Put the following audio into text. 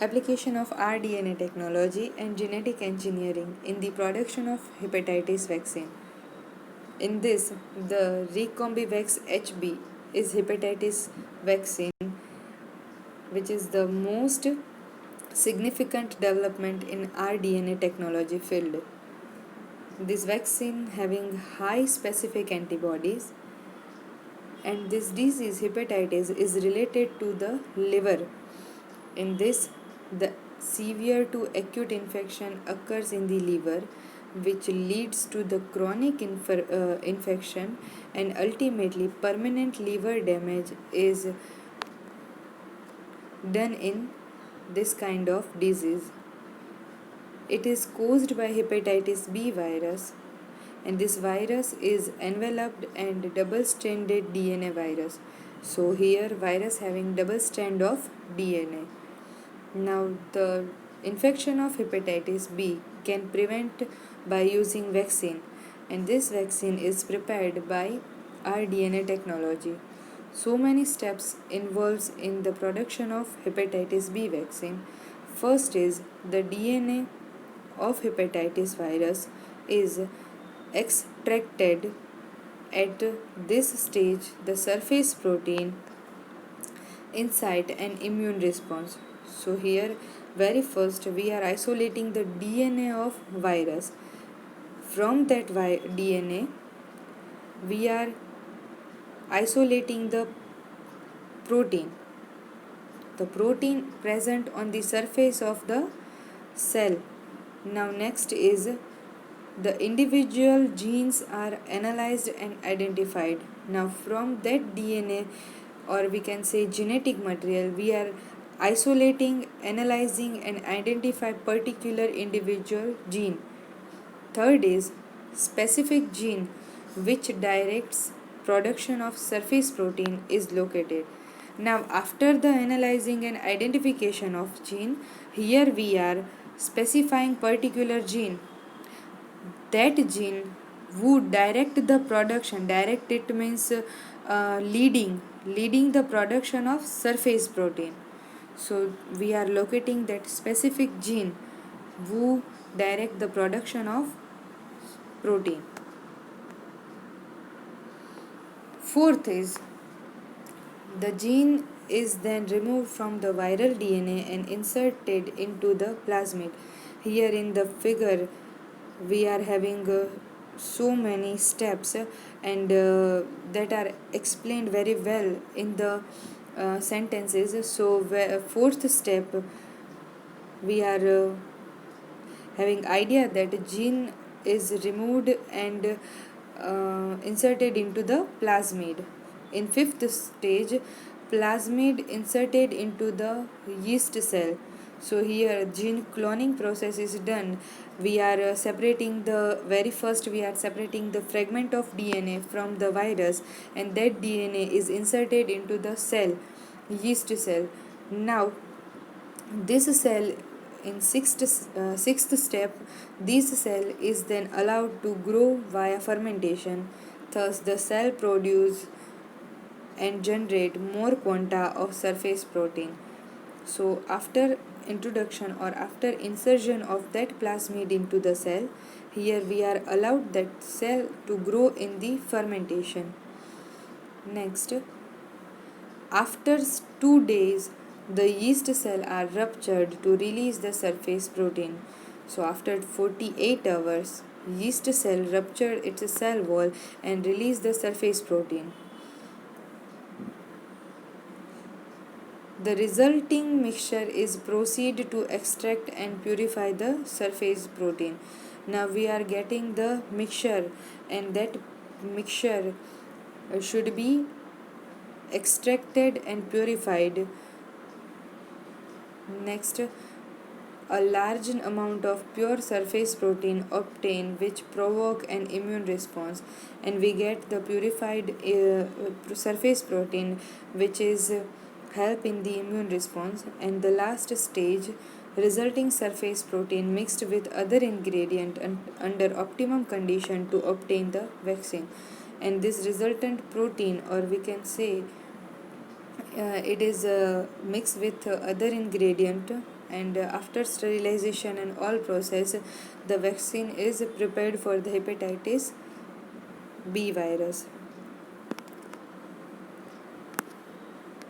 Application of rDNA technology and genetic engineering in the production of hepatitis vaccine. In this, the Recombivac's HB is hepatitis vaccine, which is the most significant development in rDNA technology field. This vaccine having high specific antibodies, and this disease hepatitis is related to the liver. In this, the severe to acute infection occurs in the liver, which leads to the chronic infection, and ultimately permanent liver damage is done in this kind of disease. It is caused by hepatitis B virus, and this virus is enveloped and double-stranded DNA virus. So here virus having double strand of DNA. Now the infection of hepatitis B can prevent by using vaccine, and this vaccine is prepared by rDNA technology. So many steps involves in the production of hepatitis B vaccine. First is the DNA of hepatitis virus is extracted. At this stage, the surface protein incite an immune response. So here very first we are isolating the DNA of virus. From that DNA we are isolating the protein present on the surface of the cell. Now next is the individual genes are analyzed and identified. Now from that DNA, or we can say genetic material, we are isolating, analyzing and identify particular individual gene. Third is specific gene which directs production of surface protein is located. Now after the analyzing and identification of gene, here we are specifying particular gene. That gene would direct the production. Direct it means leading the production of surface protein. So we are locating that specific gene who direct the production of protein. Fourth is the gene is then removed from the viral DNA and inserted into the plasmid. Here in the figure we are having so many steps and that are explained very well in the sentences. So fourth step we are having idea that gene is removed and inserted into the plasmid. In fifth stage, plasmid inserted into the yeast cell. So here gene cloning process is done. We are separating the very first we are separating the fragment of DNA from the virus, and that DNA is inserted into the cell, yeast cell. Now this cell in sixth step, this cell is then allowed to grow via fermentation. Thus the cell produce and generate more quanta of surface protein. So after introduction or after insertion of that plasmid into the cell, here we are allowed that cell to grow in the fermentation. Next, after 2 days, the yeast cell are ruptured to release the surface protein. So after 48 hours, yeast cell ruptured its cell wall and release the surface protein. The resulting mixture is proceed to extract and purify the surface protein. Now we are getting the mixture, and that mixture should be extracted and purified. Next, a large amount of pure surface protein obtained which provoke an immune response, and we get the purified surface protein which is help in the immune response. And the last stage, resulting surface protein mixed with other ingredient under optimum condition to obtain the vaccine. And this resultant protein, or we can say it is mixed with other ingredient and after sterilization and all process, the vaccine is prepared for the hepatitis B virus.